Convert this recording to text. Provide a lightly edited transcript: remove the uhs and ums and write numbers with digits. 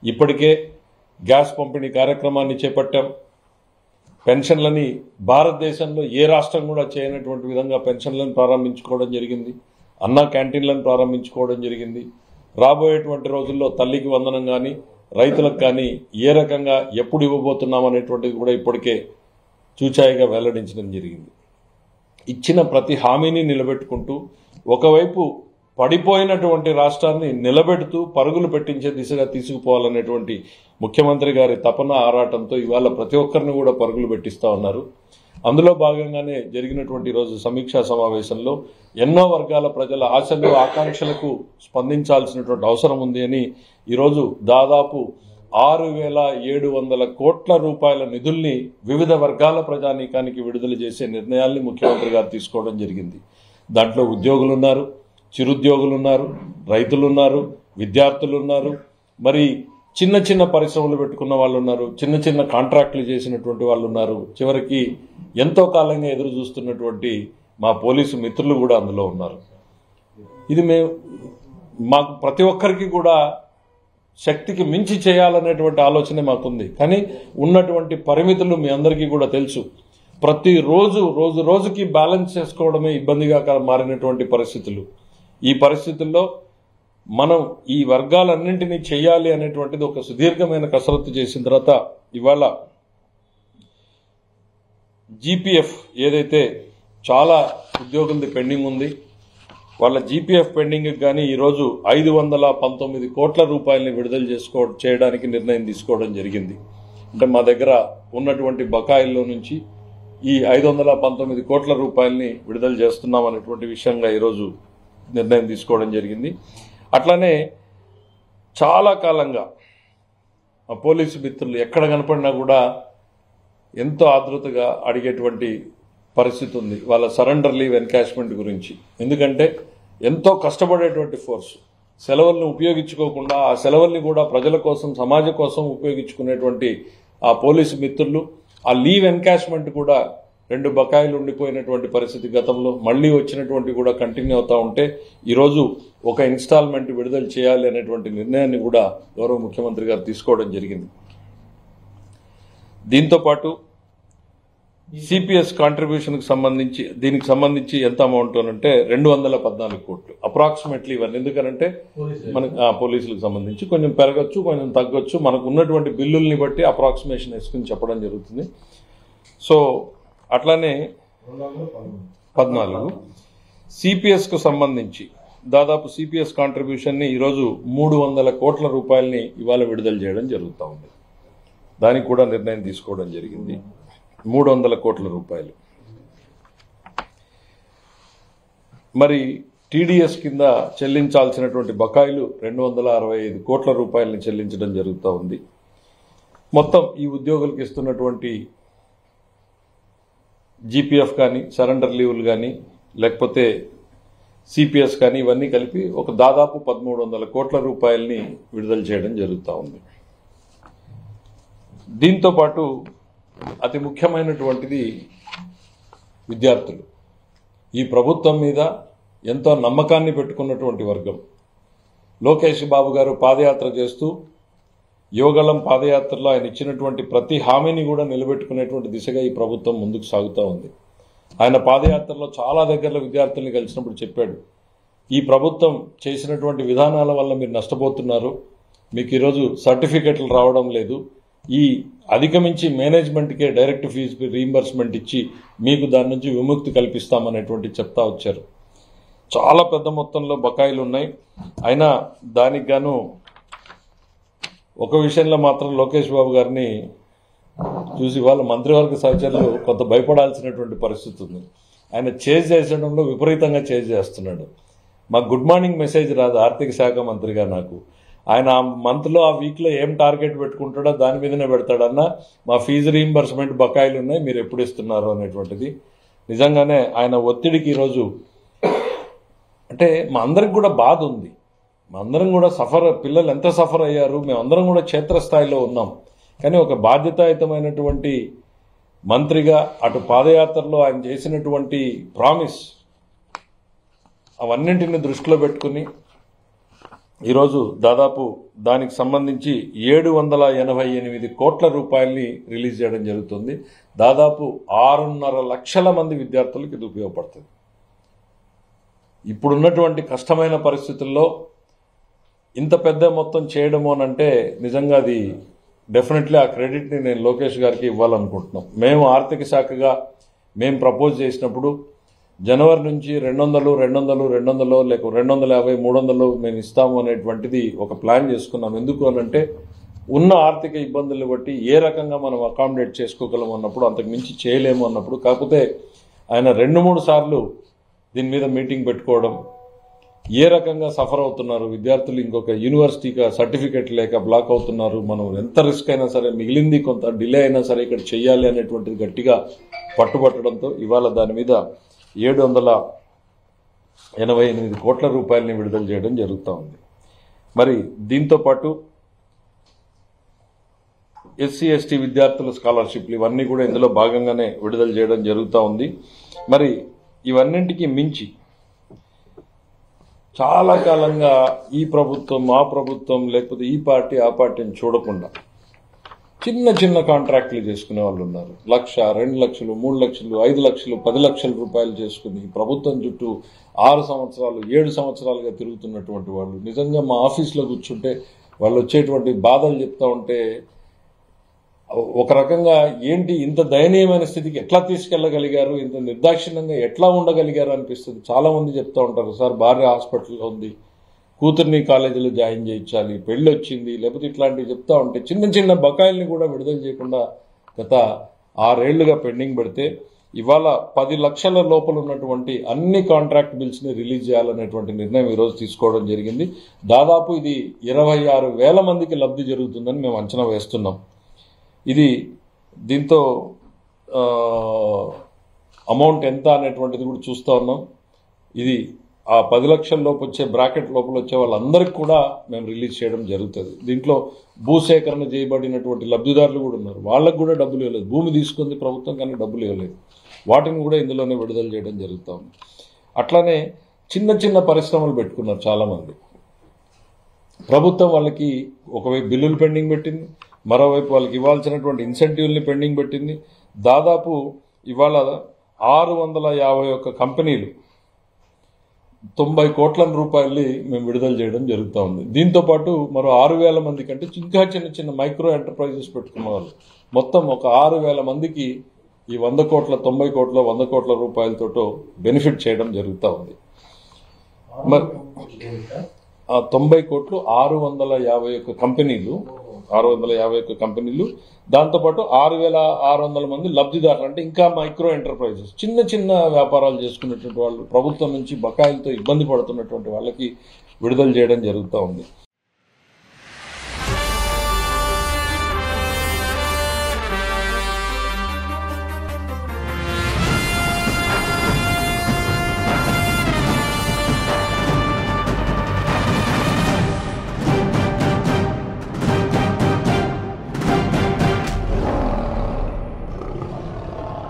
ఇప్పటికే గ్యాస్ పంపిణీ కార్యక్రమాన్ని చేపట్టాం. పెన్షన్లని భారతదేశంలో ఏ రాష్ట్రం కూడా చేయనటువంటి విధంగా పెన్షన్లను ప్రారంభించుకోవడం జరిగింది. అన్నా క్యాంటీన్లను ప్రారంభించుకోవడం జరిగింది. రాబోయేటువంటి రోజుల్లో తల్లికి వందనం కానీ రైతులకు కానీ ఏ రకంగా ఎప్పుడు ఇవ్వబోతున్నాం అనేటువంటిది కూడా ఇప్పటికే చూచాయిగా వెల్లడించడం జరిగింది. ఇచ్చిన ప్రతి హామీని నిలబెట్టుకుంటూ ఒకవైపు పడిపోయినటువంటి రాష్ట్రాన్ని నిలబెడుతూ పరుగులు పెట్టించే దిశగా తీసుకుపోవాలనేటువంటి ముఖ్యమంత్రి గారి తపన ఆరాటంతో ఇవాళ ప్రతి ఒక్కరిని కూడా పరుగులు పెట్టిస్తూ ఉన్నారు. అందులో భాగంగానే జరిగినటువంటి రోజు సమీక్షా సమావేశంలో ఎన్నో వర్గాల ప్రజల ఆశలు ఆకాంక్షలకు స్పందించాల్సినటువంటి అవసరం ఉంది అని ఈరోజు దాదాపు 6,700 కోట్ల రూపాయల నిధుల్ని వివిధ వర్గాల ప్రజానీకానికి విడుదల చేసే నిర్ణయాల్ని ముఖ్యమంత్రి గారు తీసుకోవడం జరిగింది. దాంట్లో ఉద్యోగులున్నారు, చిరుద్యోగులున్నారు, రైతులున్నారు, విద్యార్థులున్నారు, మరి చిన్న చిన్న పరిశ్రమలు పెట్టుకున్న వాళ్ళు ఉన్నారు, చిన్న చిన్న కాంట్రాక్టులు చేసినటువంటి వాళ్ళు ఉన్నారు, చివరికి ఎంతో కాలంగా ఎదురు చూస్తున్నటువంటి మా పోలీసు మిత్రులు కూడా అందులో ఉన్నారు. ఇది మాకు ప్రతి ఒక్కరికి కూడా శక్తికి మించి చేయాలనేటువంటి ఆలోచనే మాకుంది. కానీ ఉన్నటువంటి పరిమితులు మీ అందరికీ కూడా తెలుసు. ప్రతిరోజు రోజుకి బ్యాలెన్స్ చేసుకోవడమే ఇబ్బందిగా మారినటువంటి పరిస్థితులు. ఈ పరిస్థితుల్లో మనం ఈ వర్గాలన్నింటినీ చేయాలి అనేటువంటిది ఒక సుదీర్ఘమైన కసరత్తు చేసిన తర్వాత ఇవాళ జీపీఎఫ్ ఏదైతే చాలా ఉద్యోగులది పెండింగ్ ఉంది, వాళ్ళ జీపీఎఫ్ పెండింగ్ కానీ ఈరోజు 519 కోట్ల రూపాయలని విడుదల చేయడానికి నిర్ణయం తీసుకోవడం జరిగింది. అంటే మా దగ్గర ఉన్నటువంటి బకాయిల్లో నుంచి ఈ 519 కోట్ల రూపాయలని విడుదల చేస్తున్నాం అనేటువంటి విషయంగా ఈరోజు నిర్ణయం తీసుకోవడం జరిగింది. అట్లానే చాలా కాలంగా ఆ పోలీసు మిత్రులు ఎక్కడ కనపడినా కూడా ఎంతో ఆతృతగా అడిగేటువంటి పరిస్థితి ఉంది వాళ్ళ సరెండర్ లీవ్ ఎన్కాష్మెంట్ గురించి. ఎందుకంటే ఎంతో కష్టపడేటువంటి ఫోర్సు సెలవులను ఉపయోగించుకోకుండా ఆ సెలవుల్ని కూడా ప్రజల కోసం సమాజం కోసం ఉపయోగించుకునేటువంటి ఆ పోలీసు మిత్రులు ఆ లీవ్ ఎన్కాష్మెంట్ కూడా 2 బకాయిలు ఉండిపోయినటువంటి పరిస్థితి గతంలో మళ్లీ వచ్చినటువంటి కూడా కంటిన్యూ అవుతా ఉంటే ఈరోజు ఒక ఇన్స్టాల్మెంట్ విడుదల చేయాలి అనేటువంటి నిర్ణయాన్ని కూడా గౌరవ ముఖ్యమంత్రి గారు తీసుకోవడం జరిగింది. దీంతో పాటు సిపిఎస్ కాంట్రిబ్యూషన్కి సంబంధించి దీనికి సంబంధించి ఎంత అమౌంట్ అంటే 214 కోట్లు అప్రాక్సిమేట్లీ ఇవన్నీ. ఎందుకనంటే మనకి పోలీసులకు సంబంధించి కొంచెం పెరగచ్చు, కొంచెం తగ్గొచ్చు, మనకు ఉన్నటువంటి బిల్లుల్ని బట్టి అప్రాక్సిమేషన్ వేసుకుని చెప్పడం జరుగుతుంది. సో అట్లానే 14 సిపిఎస్కు సంబంధించి దాదాపు సిపిఎస్ కాంట్రిబ్యూషన్ని ఈరోజు 300 కోట్ల రూపాయలని ఇవాళ విడుదల చేయడం జరుగుతూ ఉంది. దానికి కూడా నిర్ణయం తీసుకోవడం జరిగింది. 300 కోట్ల రూపాయలు. మరి టీడీఎస్ కింద చెల్లించాల్సినటువంటి బకాయిలు 265 కోట్ల రూపాయలని చెల్లించడం జరుగుతూ ఉంది. మొత్తం ఈ ఉద్యోగులకు ఇస్తున్నటువంటి జీపీఎఫ్ కానీ సరెండర్ లీవులు కానీ లేకపోతే సిపిఎస్ కానీ ఇవన్నీ కలిపి ఒక దాదాపు 1,300 కోట్ల రూపాయలని విడుదల చేయడం జరుగుతూ ఉంది. దీంతో పాటు అతి ముఖ్యమైనటువంటిది విద్యార్థులు. ఈ ప్రభుత్వం మీద ఎంతో నమ్మకాన్ని పెట్టుకున్నటువంటి వర్గం. లోకేష్ బాబు గారు పాదయాత్ర చేస్తూ యువగళం పాదయాత్రలో ఆయన ఇచ్చినటువంటి ప్రతి హామీని కూడా నిలబెట్టుకునేటువంటి దిశగా ఈ ప్రభుత్వం ముందుకు సాగుతూ ఉంది. ఆయన పాదయాత్రలో చాలా దగ్గరలో విద్యార్థుల్ని కలిసినప్పుడు చెప్పాడు, ఈ ప్రభుత్వం చేసినటువంటి విధానాల వల్ల మీరు నష్టపోతున్నారు, మీకు ఈరోజు సర్టిఫికెట్లు రావడం లేదు, ఈ అధిగమించి మేనేజ్మెంట్కే డైరెక్ట్ ఫీజు రీయింబర్స్మెంట్ ఇచ్చి మీకు దాని నుంచి విముక్తి కల్పిస్తామనేటువంటి చెప్తా వచ్చారు. చాలా పెద్ద మొత్తంలో బకాయిలు ఉన్నాయి. అయినా దానికి గాను ఒక విషయంలో మాత్రం లోకేష్ బాబు గారిని చూసి వాళ్ళ మంత్రివర్గ సహచరులు కొంత భయపడాల్సినటువంటి పరిస్థితి ఉంది. ఆయన చేంజ్ చేసడంలో విపరీతంగా చేంజ్ చేస్తున్నాడు. మాకు గుడ్ మార్నింగ్ మెసేజ్ రాదు ఆర్థిక శాఖ మంత్రిగా. నాకు ఆయన ఆ మంత్లో ఆ వీక్లో ఏం టార్గెట్ పెట్టుకుంటాడో దాని మీదనే పెడతాడన్నా మా ఫీజు రీయింబర్స్మెంట్ బకాయిలు ఉన్నాయి, మీరు ఎప్పుడు ఇస్తున్నారు అనేటువంటిది. నిజంగానే ఆయన ఒత్తిడికి ఈరోజు అంటే మా అందరికి కూడా బాధ ఉంది. మా అందరం కూడా పిల్లలు ఎంత సఫర్ అయ్యారు, మేమందరం కూడా క్షేత్రస్థాయిలో ఉన్నాం. కానీ ఒక బాధ్యతాయుతమైనటువంటి మంత్రిగా అటు పాదయాత్రలో ఆయన చేసినటువంటి ప్రామిస్ అవన్నింటిని దృష్టిలో పెట్టుకుని ఈరోజు దాదాపు దానికి సంబంధించి 788 కోట్ల రూపాయల్ని రిలీజ్ చేయడం జరుగుతుంది. దాదాపు 6.5 లక్షల మంది విద్యార్థులకు ఇది ఉపయోగపడుతుంది. ఇప్పుడున్నటువంటి కష్టమైన పరిస్థితుల్లో ఇంత పెద్ద మొత్తం చేయడము అనంటే నిజంగా అది డెఫినెట్లీ ఆ క్రెడిట్ని నేను లోకేష్ గారికి ఇవ్వాలనుకుంటున్నాం. మేము ఆర్థిక శాఖగా మేము ప్రపోజ్ చేసినప్పుడు జనవరి నుంచి 200 లేక 250 300 మేము ఇస్తాము అనేటువంటిది ఒక ప్లాన్ చేసుకున్నాం. ఎందుకు అనంటే ఉన్న ఆర్థిక ఇబ్బందులు బట్టి ఏ రకంగా మనం అకామిడేట్ చేసుకోగలం అన్నప్పుడు, అంతకు మించి చేయలేము అన్నప్పుడు, కాకపోతే ఆయన 2-3 సార్లు దీని మీద మీటింగ్ పెట్టుకోవడం, ఏ రకంగా సఫర్ అవుతున్నారు విద్యార్థులు, ఇంకొక యూనివర్సిటీకి సర్టిఫికెట్ లేక బ్లాక్ అవుతున్నారు, మనం ఎంత రిస్క్ అయినా సరే మిగిలింది కొంత డిలే అయినా సరే ఇక్కడ చెయ్యాలి అనేటువంటిది గట్టిగా పట్టుబట్టడంతో ఇవాళ దాని మీద 788 కోట్ల రూపాయలని విడుదల చేయడం జరుగుతూ ఉంది. మరి దీంతో పాటు ఎస్సీ ఎస్టీ విద్యార్థుల స్కాలర్షిప్లు ఇవన్నీ కూడా ఇందులో భాగంగానే విడుదల చేయడం జరుగుతూ ఉంది. మరి ఇవన్నింటికి మించి చాలా కాలంగా ఈ ప్రభుత్వం ఆ ప్రభుత్వం లేకపోతే ఈ పార్టీ ఆ పార్టీని చూడకుండా చిన్న చిన్న కాంట్రాక్టులు చేసుకునే వాళ్ళు ఉన్నారు. 1,00,000, 2,00,000, 3,00,000, 5,00,000, 10,00,000 రూపాయలు చేసుకుని ప్రభుత్వం చుట్టూ 6 సంవత్సరాలు 7 సంవత్సరాలుగా తిరుగుతున్నటువంటి వాళ్ళు నిజంగా మా ఆఫీస్లో కూర్చుంటే వాళ్ళు వచ్చేటువంటి బాధలు చెప్తా ఉంటే ఒక రకంగా ఏంటి ఇంత దయనీయమైన స్థితికి ఎట్లా తీసుకెళ్లగలిగారు, ఇంత నిర్దాక్షిణ్యంగా ఎట్లా ఉండగలిగారు అనిపిస్తుంది. చాలా మంది చెప్తా ఉంటారు, సార్ భార్య హాస్పిటల్లో ఉంది, కూతుర్ని కాలేజీలో జాయిన్ చేయించాలి, పెళ్లి వచ్చింది, లేకపోతే ఇట్లాంటివి చెప్తా ఉంటే చిన్న చిన్న బకాయిల్ని కూడా విడుదల చేయకుండా గత 6 ఏళ్లుగా పెండింగ్ పెడితే ఇవాళ 10 లక్షల లోపల ఉన్నటువంటి అన్ని కాంట్రాక్ట్ బిల్స్ని రిలీజ్ చేయాలనేటువంటి నిర్ణయం ఈరోజు తీసుకోవడం జరిగింది. దాదాపు ఇది 26,000 మందికి లబ్ధి జరుగుతుందని మేము అంచనా వేస్తున్నాం. ఇది దీంతో అమౌంట్ ఎంత అనేటువంటిది కూడా చూస్తూ ఉన్నాం. ఇది ఆ 10 లక్షల లోపు వచ్చే బ్రాకెట్ లోపల వచ్చే వాళ్ళందరికీ కూడా మేము రిలీజ్ చేయడం జరుగుతుంది. దీంట్లో భూసేకరణ చేయబడినటువంటి లబ్ధిదారులు కూడా ఉన్నారు, వాళ్ళకు కూడా డబ్బులు ఇవ్వలేదు. భూమి తీసుకుంది ప్రభుత్వం కానీ డబ్బులు ఇవ్వలేదు, వాటిని కూడా ఇందులోనే విడుదల చేయడం జరుగుతూ ఉంది. అట్లానే చిన్న చిన్న పరిశ్రమలు పెట్టుకున్నారు చాలామంది. ప్రభుత్వం వాళ్ళకి ఒకవైపు బిల్లులు పెండింగ్ పెట్టింది, మరోవైపు వాళ్ళకి ఇవ్వాల్సినటువంటి ఇన్సెంటివ్ని పెండింగ్ పెట్టింది. దాదాపు ఇవాళ 651 కంపెనీలు 90 కోట్ల రూపాయలు మేము విడుదల చేయడం జరుగుతూ ఉంది. దీంతోపాటు మరో 6,000 మంది కంటే ఇంకా చిన్న చిన్న మైక్రో ఎంటర్ప్రైజెస్ పెట్టుకున్న వాళ్ళు మొత్తం ఒక 6,000 మందికి ఈ 100 కోట్ల 90 కోట్ల 100 కోట్ల రూపాయలతో బెనిఫిట్ చేయడం జరుగుతూ ఉంది. మరి 90 కోట్లు 651 కంపెనీలు 651 కంపెనీలు, దాంతోపాటు 6,600 మంది లబ్ధిదారులు, అంటే ఇంకా మైక్రో ఎంటర్ప్రైజెస్ చిన్న చిన్న వ్యాపారాలు చేసుకునేటువంటి వాళ్ళు, ప్రభుత్వం నుంచి బకాయిలతో ఇబ్బంది పడుతున్నటువంటి వాళ్ళకి విడుదల చేయడం జరుగుతూ ఉంది.